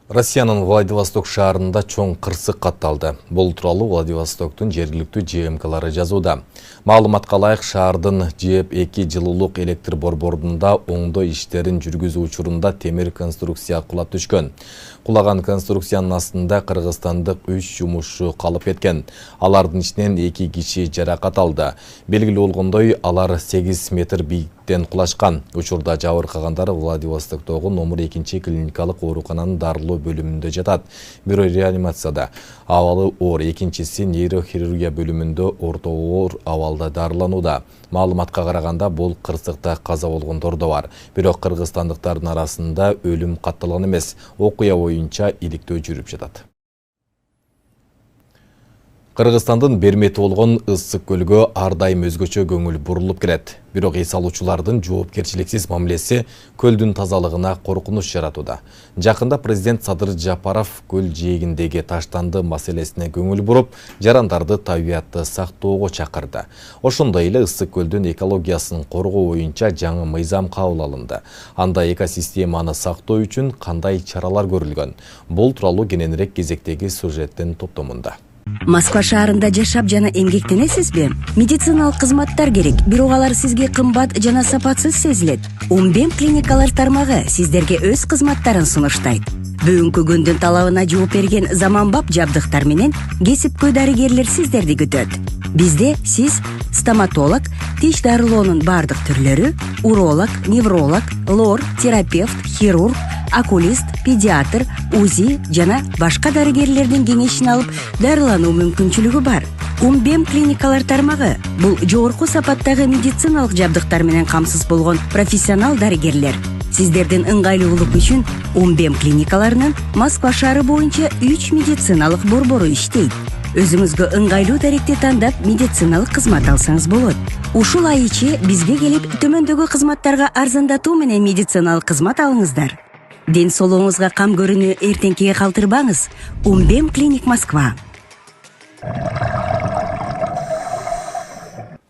Россиянын Владивосток шаарында чоң кырсык катталды. Бул тууралуу Владивостоктун жергиликтүү ЖМКлары жазууда. Маалыматка ылайык, шаардын ЖЭП-2 жылуулук электр борборунда оңдоо иштерин жүргүзүү учурунда темир конструкция кулап түшкөн. Кулаган конструкциянын астында кыргызстандык 3 жумушчу калып кеткен. Алардын ичинен 2 киши жаракат алды. Белгилүү болгондой, алар 8 метр бийиктен кулашкан. Учурда жабыркагандар Владивостоктогу номер 2 клиникалык оорукананын дарылоо бөлүмүндө жатат. Бирөө реанимацияда абалы оор, экинчиси нейрохирургия бөлүмүндө орто оор абалда дарыланууда. Маалыматка караганда бул кырсыкта каза болгондор да бар. Бирок кыргызстандыктардын арасында өлүм катталган эмес. Окуя боюнча иликтөө жүрүп жатат. Кыргызстандын бермети болгон Ысык көлгө ар дайым өзгөчө көңүл бурулуп келет. Бирок эс алуучулардын жоопкерчиликсиз мамилеси көлдүн тазалыгына коркунуч жаратууда. Жакында президент Садыр Жапаров көл жээгиндеги таштанды маселесине көңүл буруп, жарандарды табиятты сактоого чакырды. Ошондой эле Ысык көлдүн экологиясын коргоо боюнча жаңы мыйзам кабыл алынды. Анда экосистеманы сактоо үчүн кандай чаралар көрүлгөн? Бул тууралуу кененирээк кезектеги сюжеттин топтомунда. Москва шаарында жашап жана эмгектенесизби? Медициналык кызматтар керек, бирок алар сизге кымбат жана сапатсыз сезилет. Умбем клиникалар тармагы сиздерге өз кызматтарын сунуштайт. Бүгүнкү күндүн талабына жооп берген заманбап жабдыктар менен кесипкөй дарыгерлер сиздерди күтөт. Бизде сиз стоматолог, тиш дарылоонун бардык түрлөрү, уролог, невролог, лор, терапевт, хирург, окулист, педиатр, УЗИ жана башка дарыгерлердин кеңешин алып дарылануу мүмкүнчүлүгү бар. Умбем клиникалар тармагы бул жогорку сапаттагы медициналык жабдыктар менен камсыз болгон профессионал дарыгерлер. Сиздердин ыңгайлуулук үчүн Умбем клиникаларынын Москва шаары боюнча 3 медициналык борбору иштейт. Өзүңүзгө ыңгайлуу даректи тандап медициналык кызмат алсаңыз болот. Ушул ай ичи бизге келип төмөндөгү кызматтарга арзандатуу менен медициналык кызмат алыңыздар. Ден соолугуңузга кам көрүүнү эртеңкиге калтырбаңыз. Умбем клиник Москва.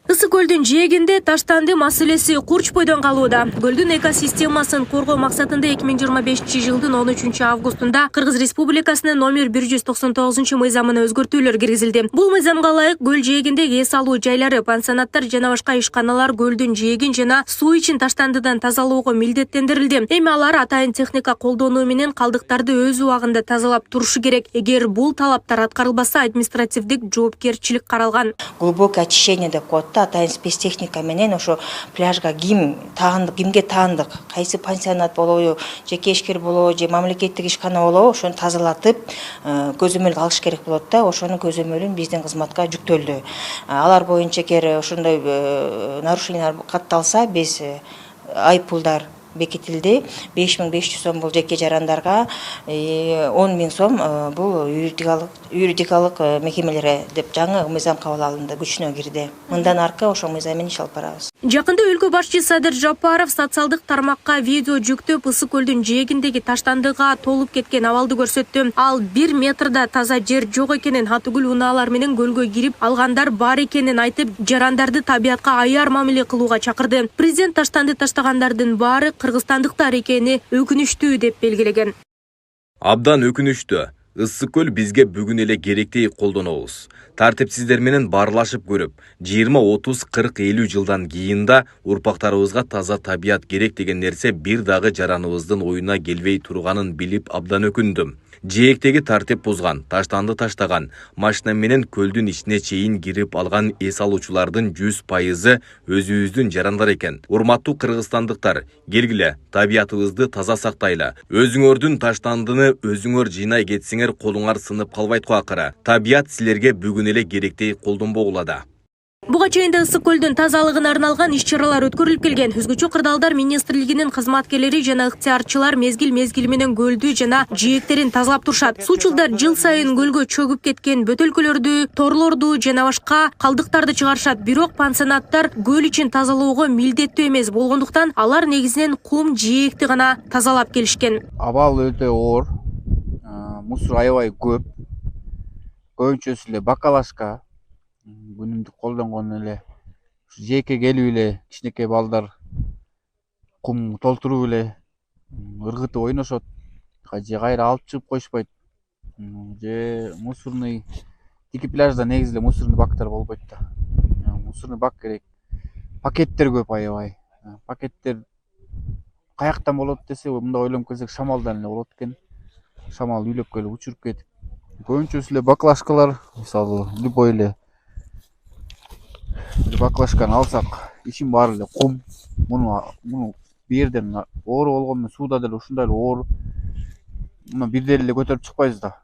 Ысык көлдүн жээгинде таштанды маселеси курч бойдон калууда. Көлдүн экосистемасын коргоо максатында 2025-жылдын 13 августунда Кыргыз Республикасынын номер 199 мыйзамына өзгөртүүлөр киргизилди. Бул мыйзамга ылайык көл жээгинде эс алуу жайлары, пансионаттар жана башка ишканалар көлдүн жээгин жана суу ичин таштандыдан тазалоого милдеттендирилди. Эми алар атайын техника колдонуу менен калдыктарды өз убагында тазалап турушу керек. Эгер бул талаптар аткарылбаса, административдик жоопкерчилик каралган. Глубокое очищение деп коет. Атайын спецтехника менен ошо пляжга кимге таандык, кайсы пансионат болобу, жеке ишкер болобу, же мамлекеттик ишкана болобу, ошону тазалатып көзөмөлгө алыш керек болот да. Ошонун көзөмөлүн биздин кызматка жүктөлдү. Алар боюнча эгер ошондой нарушениялар катталса, биз айыппулдар бекитилди. 5500 сом бул жеке жарандарга, 10.000 сом бул юридикалык мекемелерге деп жаңы мыйзам кабыл алынды, күчүнө кирди. Мындан аркы ошол мыйзам менен иш алып барабыз. Жакында өлкө башчы Садыр Жапаров социалдык тармакка видео жүктөп Ысык көлдүн жээгиндеги таштандыга толуп кеткен абалды көрсөттү. Ал 1 метрда таза жер жок экенин, атүгүл унаалар менен көлгө кирип алгандар бар экенин айтып, жарандарды табиятка аяр мамиле кылууга чакырды. Президент таштанды таштагандардын баары кыргызстандыктар экени өкүнүчтүү деп белгилеген. Абдан өкүнүчтүү. Ысык көл бизге бүгүн эле керектей колдонобуз. Тартипсиздер менен барлашып көрүп, 20, 30, 40, 50 жылдан кийин да урпактарыбызга таза табият керек деген нерсе бир дагы жараныбыздын оюна келбей турганын билип абдан өкүндүм. Жээктеги тартип бузган, таштанды таштаган, машина менен көлдүн ичине чейин кирип алган эс алуучулардын 100% өзүбүздүн жарандар экен. Урматтуу кыргызстандыктар, келгиле, табиятыбызды таза сактайлы. Өзүңөрдүн таштандыны өзүңөр жыйнай кетсеңер, колуңар сынып калбайт го акыры. Табият силерге бүгүн эле керектей колдонбогула да. Буга чейин да Ысык көлдүн тазалыгына арналган иш-чаралар өткөрүлүп келген. Өзгөчө кырдаалдар министрлигинин кызматкерлери жана ыктыярчылар мезгил менен көлдү жана жээктерин тазалап турушат. Суучулдар жыл сайын көлгө чөгүп кеткен бөтөлкөлөрдү, торлорду жана башка калдыктарды чыгарышат. Бирок пансионаттар көл ичин тазалоого милдеттүү эмес болгондуктан алар негизинен кум жээкти гана тазалап келишкен. Абал өтө оор, мусор аябай көп. Көбүнчөсү эле бакалашка күнүмдүк колдонгон эле жээкке келип эле кичинекей балдар кум толтуруп эле ыргытып ойношот. жакка же кайра алып чыгып коюшпайт, же мусорный тики пляжда негизи эле мусорный бактар болбойт да. Мусорный бак керек. Пакеттер көп аябай. Пакеттер каяктан болот десе, мында ойлонуп келсек шамалдан эле болот экен. Шамал үйлөп келип учуруп кетип. Көбүнчөсү эле баклажкалар, мисалы любой эле баклажканы алсак, ишин баары эле кум. Муну бу жерден оор болгон менен сууда деле ушундай эле оор. Муну бирден эле көтөрүп чыкпайбыз да.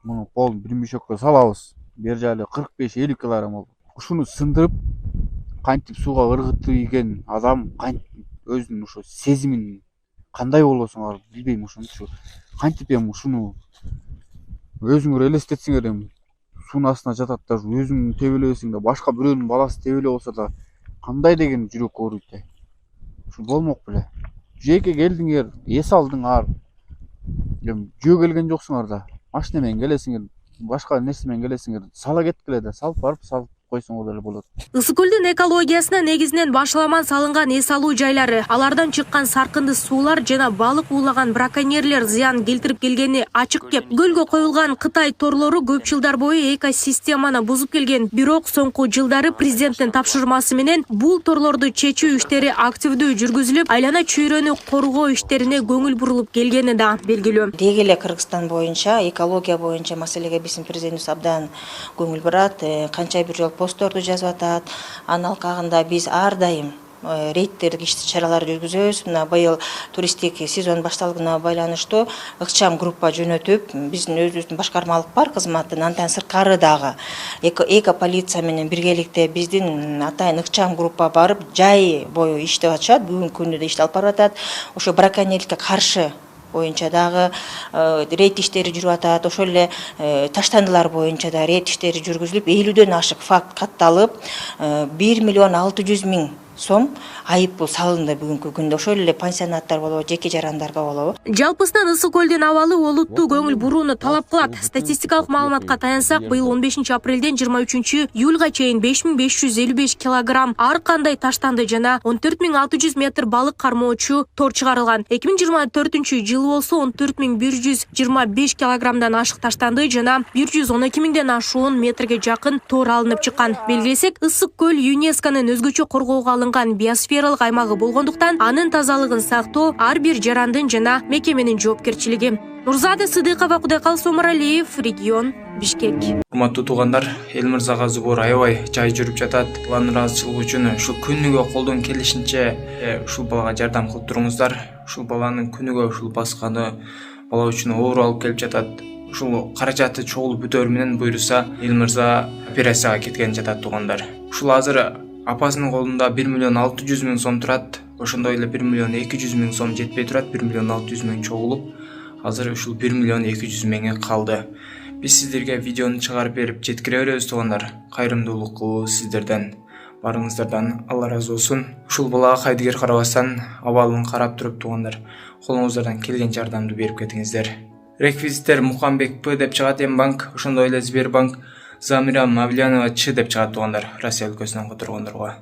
Муну пол бир мешокко салабыз. Бер жагы 45-50 килограмм болот. Ушуну сындырып, кантип сууга ыргытып ийген адам өзүнүн ошо сезимин кандай болосуңар билбейм, ошончу кантип эми ушуну өзүңөр элестетсеңер, эми суунун астына жатат да, өзүң тебелебесең да, башка бирөөнүн баласы тебелеп болсо да кандай деген жүрөк ооруйт да. Ушу болмок беле. Жеке келдиңер, эс алдыңар. Эми жөө келген жоксуңар да. Машина менен келесиңер, башка нерсе менен келесиңер, сала кеткиле да, салып барып салып койсоңор деле болот. Ысык көлдүн экологиясына негизинен башаламан салынган эс алуу жайлары, алардан чыккан саркынды суулар жана балык уулаган браконьерлер зыян келтирип келгени ачык кеп. Көлгө коюлган Кытай торлору көп жылдар бою экосистеманы бузуп келген. Бирок соңку жылдары президенттин тапшырмасы менен бул торлорду чечүү иштери активдүү жүргүзүлүп, айлана чөйрөнү коргоо иштерине көңүл бурулуп келгени да белгилүү. Деги эле Кыргызстан боюнча, экология боюнча маселеге биздин президентибиз абдан көңүл бурат, канча бир жол постторду жазып атат. Анын алкагында биз ар дайым рейдтердик иш-чаралар жүргүзөбүз. Мына быйыл туристтик сезон башталганына байланыштуу ыкчам группа жөнөтүп, биздин өзүбүздүн башкармалык бар кызматтын, андан сырткары дагы эко полиция менен биргеликте биздин атайын ыкчам группа барып жай бою иштеп атышат. Бүгүнкү күндө да ишти алып баратат. Ошо браконьерликке каршы боюнча дагы рейд иштери жүрүп атат. Ошол эле таштандылар боюнча да рейд иштери жүргүзүлүп, 50дөн ашык факт катталып, 1 миллион 600 миң сом айыппул салынды бүгүнкү күндө. Ошол эле пансионаттар болобу, жеке жарандарга болобу. Жалпысынан ысык көлдүн абалы олуттуу көңүл бурууну талап кылат. Статистикалык маалыматка таянсак, быйыл 15 апрелден 23 июлга чейин 5555 килограмм ар кандай таштанды жана 14600 метр балык кармоочу тор чыгарылган. 2024 жылы болсо 14125 килограммдан ашык таштанды жана 112 миңден ашуун метрге жакын тор алынып чыккан. Белгилесек, ысык көл ЮНЕСКОнун өзгөчө коргоого алынган биосфералык аймагы болгондуктан анын тазалыгын сактоо ар бир жарандын жана мекеменин жоопкерчилиги. Нурзада Сыдыкова, Кудайкал Сомаралиев, регион, Бишкек. Урматтуу туугандар, эл мырзага зубур аябай жай жүрүп жатат. Алардын ыраазычылыгы үчүн ушул күнүгө колдон келишинче ушул балага жардам кылып туруңуздар. Ушул баланын күнүгө ушул басканы бала үчүн оор алып келип жатат. Ушул каражаты чогулуп бүтөр менен буйруса, эл мырза операцияга кеткен жатат туугандар. Ушул азыр апасынын колунда 1 миллион 600 миң сом турат. Ошондой эле 1 миллион 200 миң сом жетпей турат. 1 миллион 600 миң чогулуп, азыр ушул 1 миллион 200 миңи калды. Биз сиздерге видеону чыгарып берип жеткире беребиз туугандар. Кайрымдуулук кылуу сиздерден. Барыңыздардан Алла разы болсун. Ушул балага кайдыгер карабастан абалын карап туруп туугандар, колуңуздардан келген жардамды берип кетиңиздер. Реквизиттер Мукамбек П деп чыгат, М-банк, ошондой эле Сбербанк, Замира Мавлянова Ч деп чыгат туугандар, Россия өлкөсүнөн которгондорго.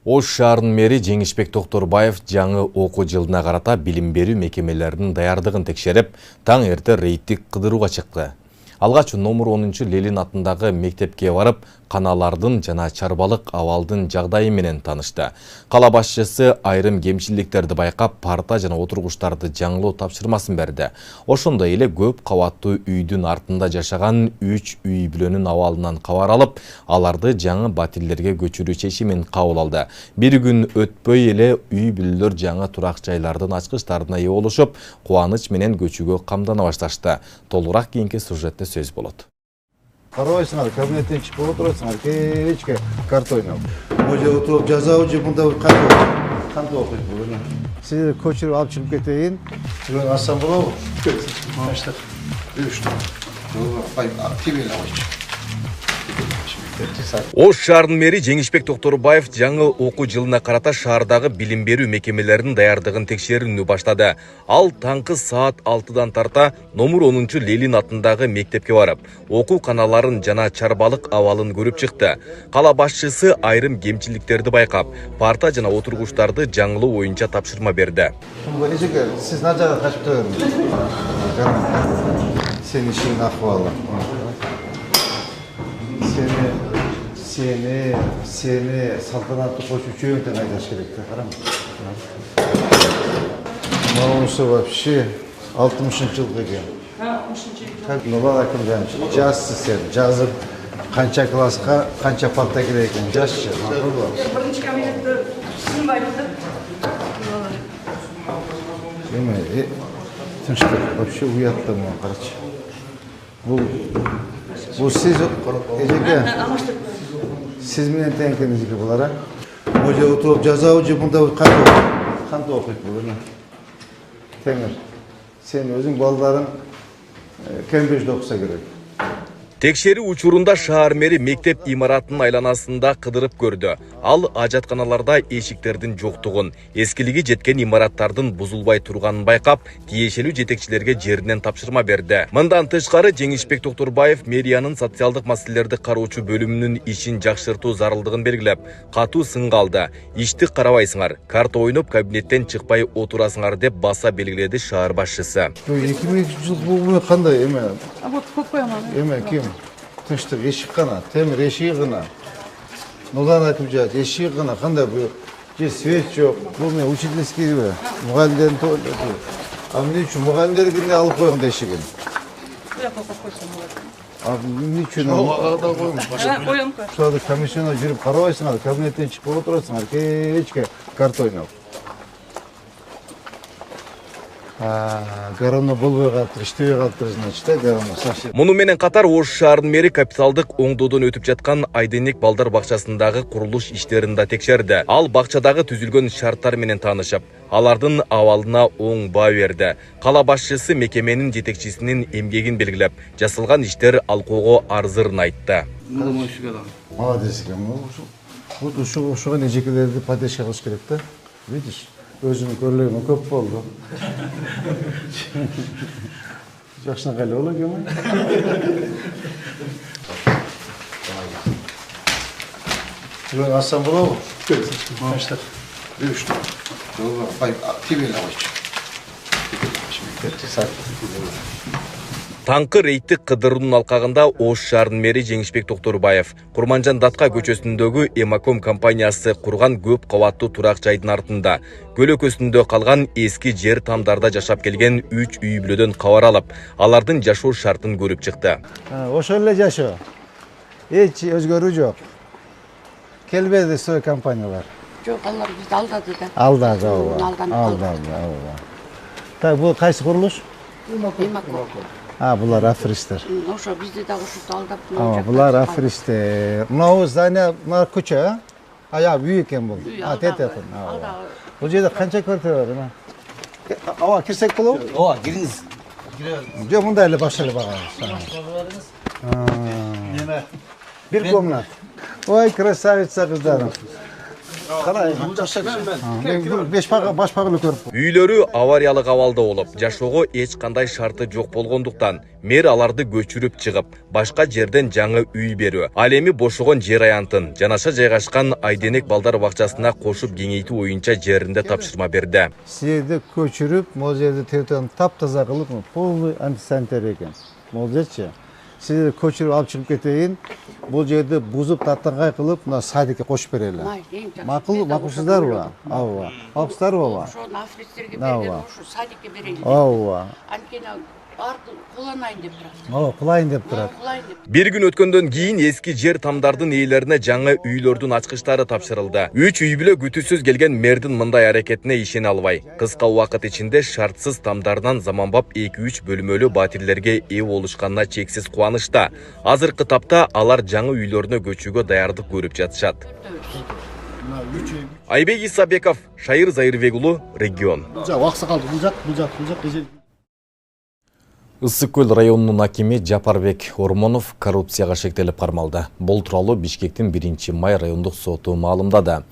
Ош шаарынын мэри Жеңишбек Токторбаев жаңы окуу жылына карата билим берүү мекемелеринин даярдыгын текшерип, таң эрте рейдтик кыдырууга чыкты. Алгач номер 10 Ленин атындагы мектепке барып, каналардын жана чарбалык абалдын жагдайы менен таанышты. Кала башчысы айрым кемчиликтерди байкап, парта жана отургучтарды жаңылоо тапшырмасын берди. Ошондой эле көп кабаттуу үйдүн артында жашаган 3 үй бүлөнүн абалынан кабар алып, аларды жаңы батирлерге көчүрүү чечимин кабыл алды. Бир күн өтпөй эле үй бүлөлөр жаңы турак жайлардын ачкычтарына ээ болушуп, кубаныч менен көчүүгө камдана башташты. Толугураак кийинки сюжетте сөз болот. Карабайсыңар, кабинеттен чыгып отурасыңар, кечке карта ойнап. Мына отуруп жазабы же мында кантип окуйт бул? Сиздер көчүрүп алып чыгып кетейин. Бүгүн асан болобу? Баштап. Үч. Ай, тибел алыч. Ош шаарынын мэри Жеңишбек Токторбаев жаңы окуу жылына карата шаардагы билим берүү мекемелеринин даярдыгын текшерүүнү баштады. Ал таңкы саат 6-дан тарта номер 10 Ленин атындагы мектепке барып, окуу каналарын жана чарбалык абалын көрүп чыкты. Кала башчысы айрым кемчиликтерди байкап, парта жана отургучтарды жаңылоо боюнча тапшырма берди. Siz ne kadar kaçtı? Senin işin ahvalı. Seni saltanatlı koşucu yöntem aydaş gerekti. Namusu вообще 60 yılga geldi. 60 yıl. Nola akım gelmiş. Cazsın sen. Cazıp kança klaska, kança parta gereken. Cazçı. Birinci kabinette sınmaydı. Değil mi? Tınçtık. Вообще uyattım o kardeş. Bu siz Ecege. Siz mi tenkiniz gibi bunlara? Hoca oturup cazavcı bunda kan okuyup bulur. Temir. Sen özün balların Cambridge'de okusa gerek. Текшерүү учурунда шаар мэри мектеп имаратынын айланасында кыдырып көрдү. Ал ажатканаларда эшиктердин жоктугун, эскилиги жеткен имараттардын бузулбай турганын байкап, тиешелүү жетекчилерге жеринен тапшырма берди. Мындан тышкары Жеңишбек Токторбаев мэриянын социалдык маселелерди кароочу бөлүмүнүн ишин жакшыртуу зарылдыгын белгилеп, катуу сынга алды. Ишти карабайсыңар, карта ойноп кабинеттен чыкпай отурасыңар деп баса белгиледи шаар башчысы. 2002 жыл бул кандай эме? А вот какой она? Эме ким? Тынчтык эшик гана, темир эшиги гана. Нудан айтып жатат, эшиги гана, кандай бул? Же свет жок. Бул не учительский бе? Мугалимдердин тойлоду. А эмне үчүн мугалимдер кимге алып койгон эшигин? Я пока хочу молодец. А эмне үчүн? Коем. Шуларды комиссияна жүрүп карабайсыңар, кабинеттен чыгып отурасыңар, кечке карта ойноп. Гараны болбой калыптыр, иштебей калыптыр, значит, гараны совсем. Муну менен катар Ош шаарынын мэри капиталдык оңдоодон өтүп жаткан Айденек балдар бакчасындагы курулуш иштерин да текшерди. Ал бакчадагы түзүлгөн шарттар менен таанышып, алардын абалына оң баа берди. Кала башчысы мекеменин жетекчисинин эмгегин белгилеп, жасалган иштер алкоого арзырын айтты. Молодец экен. Вот ушуга нежекелерди поддержка кылыш керек да. Видишь? Өзүнүн көрлөгүнө көп болду. Жакшына кайлы боло экен. Бүгүн асан болобу? Баштап. Бүштү. Бай, тибел алыч. Таңкы рейдтик кыдыруунун алкагында Ош шаарынын мэри Жеңишбек Токторбаев Курманжан Датка көчөсүндөгү Эмаком компаниясы курган көп кабаттуу турак жайдын артында көлөкөсүндө калган эски жер тамдарда жашап келген 3 үй бүлөдөн кабар алып, алардын жашоо шартын көрүп чыкты. Ошол эле жашоо. Эч өзгөрүү жок. Келбеди сой компаниялар. Жоқ, алар бизди алдады да. Алдады, ооба. Так, бул кайсы курулуш? Булар аферисттер. Ошо бизди дагы ушул алдап. Булар аферисттер. Мынау здание, мына көчө, ая үй экен бул. Тетепин. Бул жерде канча квартира бар? Ооба, кирсек болобу? Ооба, кириңиз. Жок, мындай эле баш эле бага. Бир комнат. Ой, красавица кыздарым. Баш пагыл көрүп. Үйлөрү авариялык абалда болуп, жашоого эч кандай шарты жок болгондуктан мэр аларды көчүрүп чыгып, башка жерден жаңы үй берүү, ал эми бошогон жер аянтын жанаша жайгашкан Айденек балдар бакчасына кошуп кеңейтүү боюнча жеринде тапшырма берди. Сиерди көчүрүп, могу жерди территорияны таптаза кылып, полный антисанитария экен. Могу жерчи. Сиздерди көчүрүп алып чыгып кетейин. Бул жерди бузуп таттангай кылып, мына садикке кошуп берели. Макулсуздарбы? Ооба. Макулсуздарбы? Ошону аферисттерге берген, ошо садикке берели. Ооба. Анткени куланайын деп турат. Ооба, кулайын деп турат. Бир күн өткөндөн кийин эски жер тамдардын ээлерине жаңы үйлөрдүн ачкычтары тапшырылды. 3 үй бүлө күтүүсүз келген мэрдин мындай аракетине ишене албай, кыска убакыт ичинде шартсыз тамдардан заманбап 2-3 бөлмөлүү батирлерге ээ болушканына чексиз кубанычта. Азыркы тапта алар жаңы үйлөрүнө көчүүгө даярдык көрүп жатышат. Айбек Исабеков, Шайыр Зайырбек уулу, Регион. Аксакал, бул жак. Ысык көл районунун акими Жапарбек Ормонов коррупцияга шектелип кармалды. Бул тууралуу Бишкектин 1-май райондук соту маалымдады.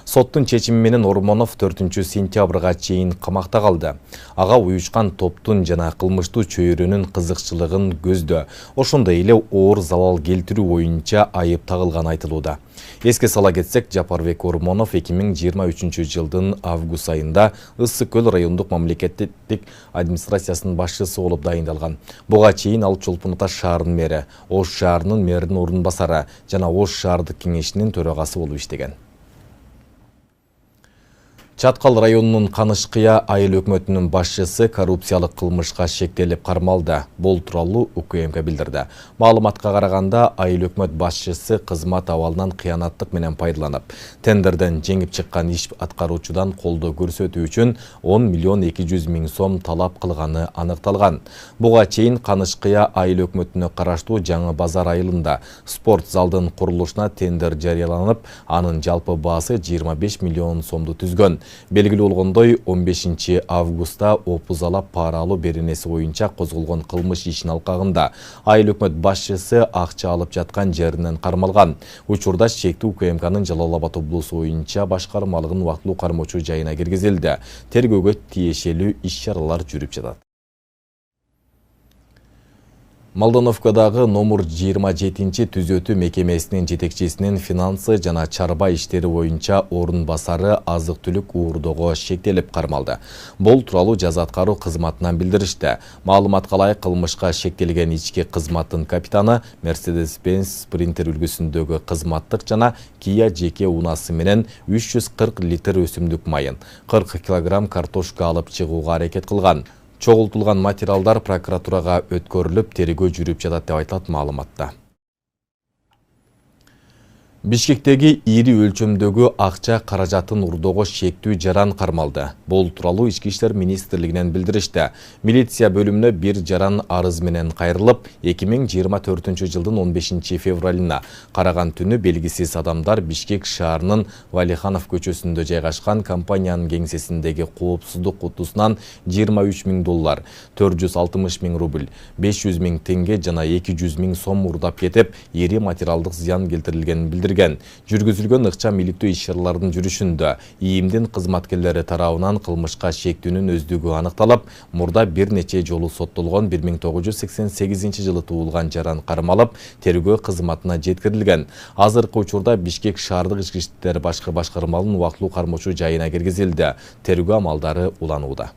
Соттун чечими менен Ормонов 4-сентябрга чейин камакта калды. Ага уюшкан топтун жана кылмыштуу чөйрөнүн кызыкчылыгын көздө. Ошондой эле оор залал келтирүү боюнча айып тагылганы айтылууда. Эске сала кетсек, Жапарбек Ормонов 2023-жылдын август айында Ысык көл райондук мамлекеттик администрациясынын башчысы болуп дайындалган. Буга чейин ал Чолпон Ата шаарынын мэри, Ош шаарынын мэринин орун басары жана Ош шаардык кеңешинин төрагасы болуп иштеген. Чаткал районунун Канышкыя айыл өкмөтүнүн башчысы коррупциялык кылмышка шектелип кармалды. Бул тууралуу УКМК билдирди. Маалыматка караганда, айыл өкмөт башчысы кызмат абалынан кыянаттык менен пайдаланып, тендерден жеңип чыккан иш аткаруучудан колдоо көрсөтүү үчүн 10,2 миң сом талап кылганы аныкталган. Буга чейин Канышкыя айыл өкмөтүнө караштуу Жаңы Базар айылында спорт залдын курулушуна тендер жарыяланып, анын жалпы баасы 25 миллион сомду түзгөн. Белгилүү болгондой, 15 августта опузалап пара алуу беренеси боюнча козголгон кылмыш ишинин алкагында айыл өкмөт башчысы акча алып жаткан жеринен кармалган. Учурда шектүү УКМКнын Жалал Абад облусу боюнча башкармалыгынын убактылуу кармоочу жайына киргизилди. Тергөөгө тиешелүү иш-чаралар жүрүп жатат. Малдановкадагы номер 27 түзөтүү мекемесинин жетекчисинин финансы жана чарба иштери боюнча орун басары азык-түлүк уурдоого шектелип кармалды. Бул тууралуу жаза аткаруу кызматынан билдиришти. Маалыматка ылайык, кылмышка шектелген ички кызматтын капитаны Mercedes-Benz Sprinter үлгүсүндөгү кызматтык жана Kia жеке унасы менен 340 литр өсүмдүк майын, 40 килограмм картошка алып чыгууга аракет кылган. Чогултулган материалдар прокуратурага өткөрүлүп, тергөө жүрүп жатат деп айтылат маалыматта. Бишкектеги ири өлчөмдөгү акча каражатын урдоого шектүү жаран кармалды. Бул тууралуу Ички иштер министрлигинен билдиришти. Милиция бөлүмүнө бир жаран арыз менен кайрылып, 2024-жылдын 15 февралына караган түнү белгисиз адамдар Бишкек шаарынын Валиханов көчөсүндө жайгашкан компаниянын кеңсесиндеги коопсуздук кутусунан 23 миң доллар, 460 миң рубль, 500 миң тенге жана 200 миң сом урдап кетип, ири материалдык зыян келтирилгенин билдирген. Жүргүзүлгөн ыкчам иликтөө иш-чаралардын жүрүшүндө ИИМдин кызматкерлери тарабынан кылмышка шектүүнүн өздүгү аныкталып, мурда бир нече жолу соттолгон 1988-жылы туулган жаран кармалып, тергөө кызматына жеткирилген. Азыркы учурда Бишкек шаардык ички иштер башкы башкармалынын убактылуу кармоочу жайына киргизилди. Тергөө амалдары уланууда.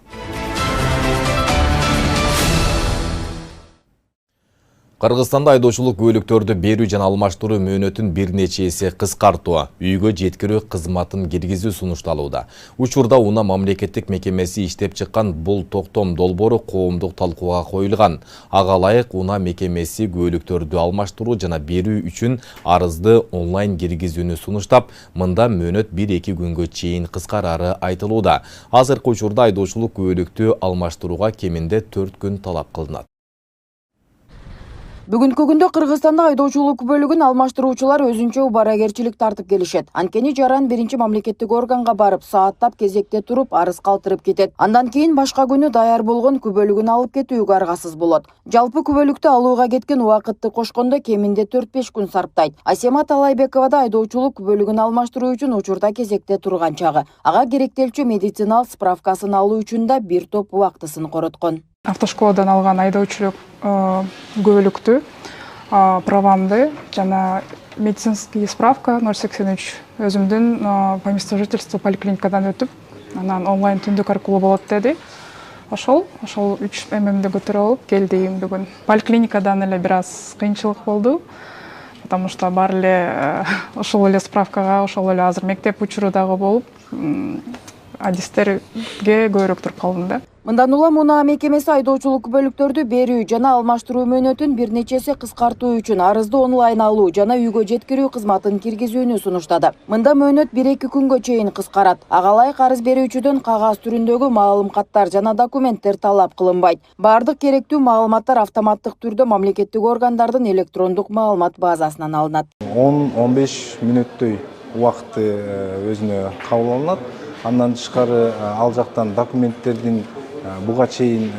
Кыргызстанда айдоочулук көлүктөрдү берүү жана алмаштыруу мөөнөтүн бир нече эсе кыскартуу, үйгө жеткирүү кызматын киргизүү сунушталууда. Учурда Уна мамлекеттик мекемеси иштеп чыккан бул токтом долбоору коомдук талкууга коюлган. Ага ылайык Уна мекемеси көлүктөрдү алмаштыруу жана берүү үчүн арызды онлайн киргизүүнү сунуштап, мында мөөнөт 1-2 күнгө чейин кыскарары айтылууда. Азыркы учурда айдоочулук көлүктү алмаштырууга кеминде 4 күн талап кылынат. Бүгүнкү күндө Кыргызстанда айдоочулук бөлүгүн алмаштыруучулар өзүнчө убарагерчилик тартып келишет. Анткени жаран биринчи мамлекеттик органга барып, сааттап кезекте туруп, арыз калтырып кетет. Андан кийин башка күнү даяр болгон күбөлүгүн алып кетүүгө аргасыз болот. Жалпы күбөлүктү алууга кеткен убакытты кошкондо кеминде 4-5 күн сарптайт. Асема Талайбекова да айдоочулук күбөлүгүн алмаштыруу үчүн учурда кезекте турган чагы. Ага керектелчү медициналык справкасын алуу үчүн да бир топ убактысын короткон. Автошколадан алган айдоочулук күбөлүктү, правамды жана медицинский справка 083 өзүмдүн по месту жительства поликлиникадан өтүп, анан онлайн түндүк аркылуу болот деди. Ошол 3 ммди көтөрүп алып келдим бүгүн. Поликлиникадан эле бир аз кыйынчылык болду, потому что бар эле ошол эле справкага, ошол эле азыр мектеп учуру дагы болуп, адистерге көбүрөөк туруп калдым да. Мындан улам Уна мекемеси айдоочулук күбөлүктөрдү берүү жана алмаштыруу мөөнөтүн бир нечеси кыскартуу үчүн арызды онлайн алуу жана үйгө жеткирүү кызматын киргизүүнү сунуштады. Мында мөөнөт 1-2 күнгө чейин кыскарат. Ага ылайык арыз берүүчүдөн кагаз түрүндөгү маалым каттар жана документтер талап кылынбайт. Бардык керектүү маалыматтар автоматтык түрдө мамлекеттик органдардын электрондук маалымат базасынан алынат. 10-15 мүнөттөй убакыты өзүнө кабыл алынат. Андан тышкары ал жактан документтердин буга чейин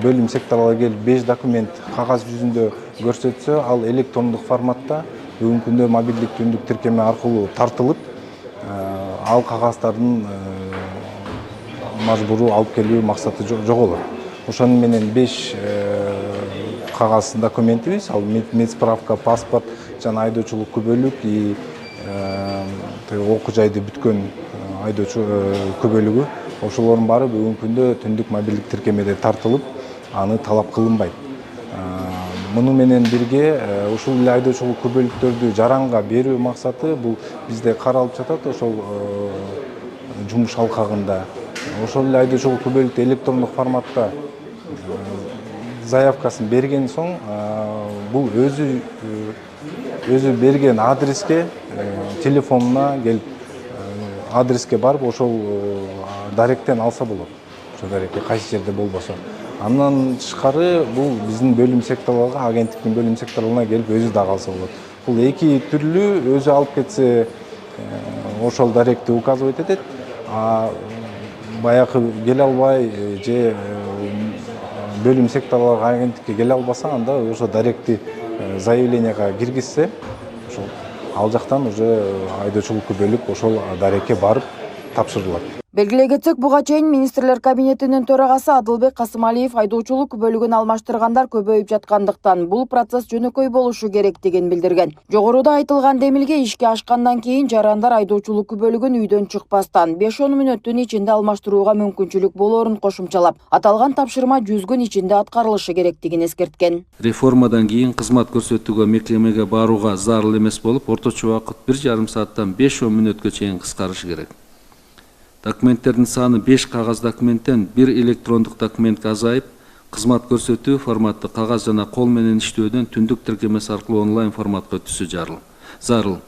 бөлүм секторлорго келип 5 документ кагаз жүзүндө көрсөтсө, ал электрондук форматта бүгүнкү күндө мобилдик түндүк тиркеме аркылуу тартылып, ал кагаздардын мажбуруу алып келүү максаты жоголот. Ошону менен 5 кагаз документибиз, ал медсправка, паспорт жана айдоочулук күбөлүк и окуу жайды бүткөн айдоочу күбөлүгү, ошолордун баары бүгүнкү күндө түндүк мобилдик тиркемеде тартылып, аны талап кылынбайт. Муну менен бирге ушул эле айдоочулук күбөлүктөрдү жаранга берүү максаты бул бизде каралып жатат, ошол жумуш алкагында. Ошол эле айдоочулук күбөлүктү электрондук форматта заявкасын берген соң, бул өзү берген адреске, телефонуна келип, адреске барып, ошол даректен алса болот. Ошол дарекке кайсы жерде болбосо. Андан тышкары бул биздин бөлүм секторлорго, агенттиктин бөлүм секторлоруна келип өзү дагы алса болот. Бул эки түрлүү, өзү алып кетсе ошол даректи указывать этет, а баягы келе албай же бөлүм секторлорго, агенттикке келе албаса, анда ошо даректи заявленияга киргизсе, ошол ал жактан уже айдоочулук күбөлүк ошол дарекке барып тапшырылат. Белгилей кетсек, буга чейин министрлер кабинетинин төрагасы Адылбек Касымалиев айдоочулук күбөлүгүн алмаштыргандар көбөйүп жаткандыктан бул процесс жөнөкөй болушу керектигин билдирген. Жогоруда айтылган демилге ишке ашкандан кийин жарандар айдоочулук күбөлүгүн үйдөн чыкпастан 5-10 мүнөттүн ичинде алмаштырууга мүмкүнчүлүк болорун кошумчалап, аталган тапшырма 100 күн ичинде аткарылышы керектигин эскерткен. Реформадан кийин кызмат көрсөтүүгө мекемеге барууга зарыл эмес болуп, орточо убакыт 1,5 сааттан 5-10 мүнөткө чейин кыскарышы керек. Документтердин саны 5 кагаз документтен 1 электрондук документке азайып, кызмат көрсөтүү форматты кагаз жана кол менен иштөөдөн түндүк тиркемеси аркылуу онлайн форматка өтүшү зарыл.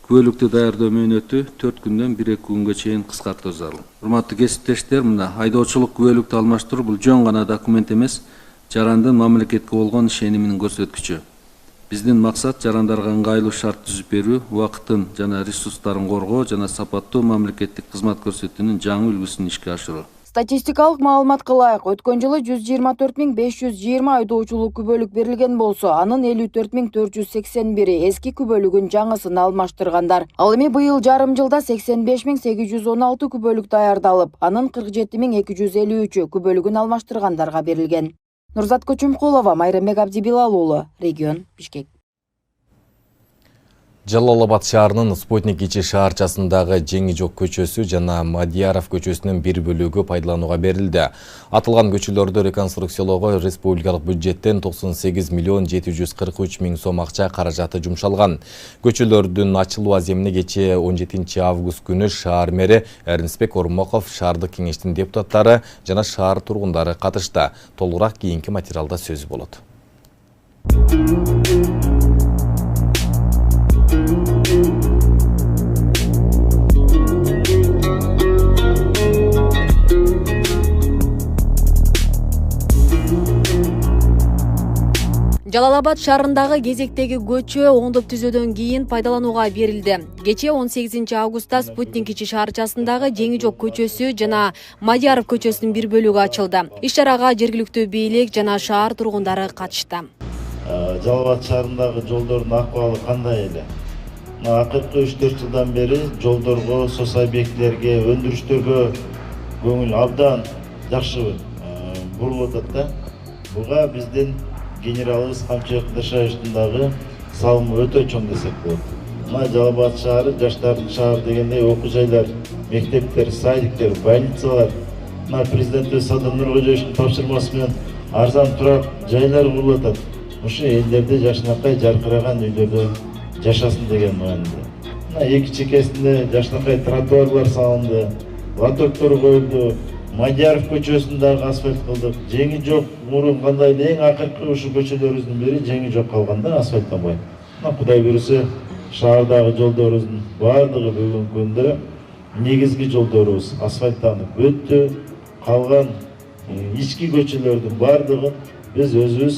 Күбөлүктү даярдоо мөөнөтү 4 күндөн 1-2 күнгө чейин кыскартуу зарыл. Урматтуу кесиптештер, мына айдоочулук күбөлүктү алмаштыруу бул жөн гана документ эмес, жарандын мамлекетке болгон ишениминин көрсөткүчү. Биздин максат жарандарга ыңгайлуу шарт түзүп берүү, убакытын жана ресурстарын коргоо жана сапаттуу мамлекеттик кызмат көрсөтүүнүн жаңы үлгүсүн ишке ашыруу. Статистикалык маалыматка ылайык, өткөн жылы 124.520 айдоочулук күбөлүк берилген болсо, анын 54.481 эски күбөлүгүн жаңысын алмаштыргандар. Ал эми быйыл жарым жылда 85.816 күбөлүк даярдалып, анын 47.253 күбөлүгүн алмаштыргандарга берилген. Нурзат Көчүмкулова, Майрамбек Абдибилал уулу, регион Бишкек. Жалал-Абад шаарынын Спутник ичи шаарчасындагы Жеңижок көчөсү жана Мадияров көчөсүнүн бир бөлүгү пайдаланууга берилди. Атылган көчөлөрдү реконструкциялоого республикалык бюджеттен 98.743.000 сом акча каражаты жумшалган. Көчөлөрдүн ачылуу аземине кечээ 17 август күнү шаар мэри Эрнисбек Ормоков, шаардык кеңештин депутаттары жана шаар тургундары катышты. Толугураак кийинки материалда сөз болот. Жалал-Абад шаарындагы кезектеги көчө оңдоп түзөөдөн кийин пайдаланууга берилди. Кечээ 18 августта Спутник ичи шаарчасындагы Жеңижок көчөсү жана Мадияров көчөсүнүн бир бөлүгү ачылды. Иш-чарага жергиликтүү бийлик жана шаар тургундары катышты. Жалал-Абад шаарындагы жолдордун акыбалы кандай эле? Акыркы 3-4 жылдан бери жолдорго, сос объектилерге, өндүрүштөргө көңүл абдан жакшы бурулуп атат да. Буга биздин генералыбыз Камчыбек Кыдыршаевичтин дагы салымы өтө чоң десек болот. Мына Жалал-Абад шаары жаштардын шаары дегендей окуу жайлар, мектептер, садиктер, больницалар, мына президент Садыр Нуркожоевичтин тапшырмасы менен арзан турак жайлар курулуп атат. Ушу элдерде жакшынакай жаркыраган үйлөрдө жашасын деген маанидә. Мына эки чекесинде жакшынакай тротуарлар салынды, лотоктор коюлду. Мадияров көчөсүндөгү асфальт кылдык. Жеңижок мурун кандай эң акыркы ушу көчөлөрүбүздүн бири Жеңижок калганда асфальттанбай. Мына Кудай буйруса шаардагы жолдорубуздун баардыгы бүгүнкү күндө негизги жолдорубуз асфальттанып өттү. Калган ички көчөлөрдүн баардыгын биз өзүбүз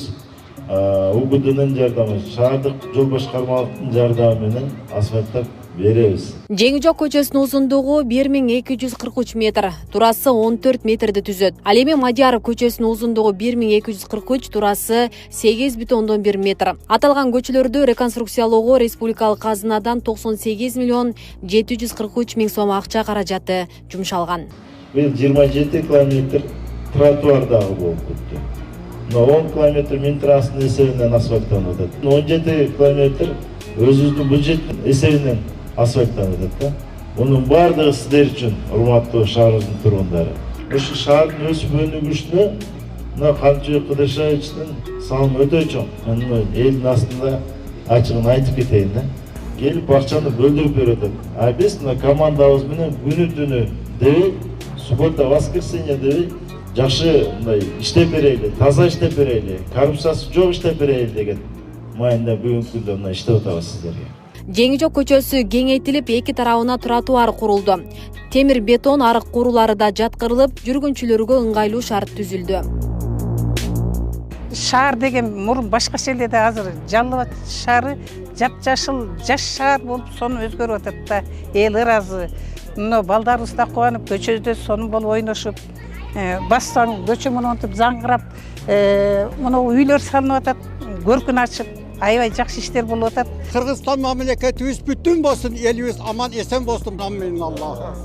УГДнын жардамы, шаардык жол башкармалыктын жардамы менен асфальттап беребиз. Жеңи жок көчөсүнүн узундугу 1243 метр, турасы 14 метрди түзөт. Ал эми Мадияров көчөсүнүн узундугу 1243, турасы 8,1 метр. Аталган көчөлөрдү реконструкциялоого республикалык казынадан 98 миллион 743 миң сом акча каражаты жумшалган. Бул 27 километр тротуар дагы болуп кетти. 10 километр Минтранстын эсебинен асфальттанып атат. 17 километр өзүбүздүн бюджеттин эсебинен асфальттанып атат. Мунун баардыгы сиздер үчүн, урматтуу шаарыбыздын тургундары. Ошо шаардын өсүп өнүгүшүнө мына Камчыбек Кыдыршевичтин салымы өтө чоң. Муну элдин астында ачыгын айтып кетейин да. Келип акчаны бөлдүрүп берип атат. А биз мына командабыз менен күнү-түнү дебей, суббота, воскресенье дебей жакшы мындай иштеп берели, таза иштеп берели, коррупциясы жок иштеп берели деген майында бүгүнкү күндө мына иштеп атабыз сиздерге. Жеңи жок көчөсү кеңейтилип, эки тарабына тротуар курулду. Темир бетон арык курулары да жаткырылып, жүргүнчүлөргө ыңгайлуу шарт түзүлдү. Шаар деген мурун башкача эле да азыр Жалал Абад шаары жапжашыл жаш шаар болуп, сону өзгөрүп атат да. Эл ыраазы. Мына балдарыбыз да кубанып, көчөдө сонун болуп ойношуп, бассаң көчө монтип заңгырап, мына үйлөр салынып атат, көркүн ачып, аябай жакшы иштер болуп атат. Кыргызстан мамлекетибиз бүтүн болсун, элибиз аман эсен болсун, амин Аллах.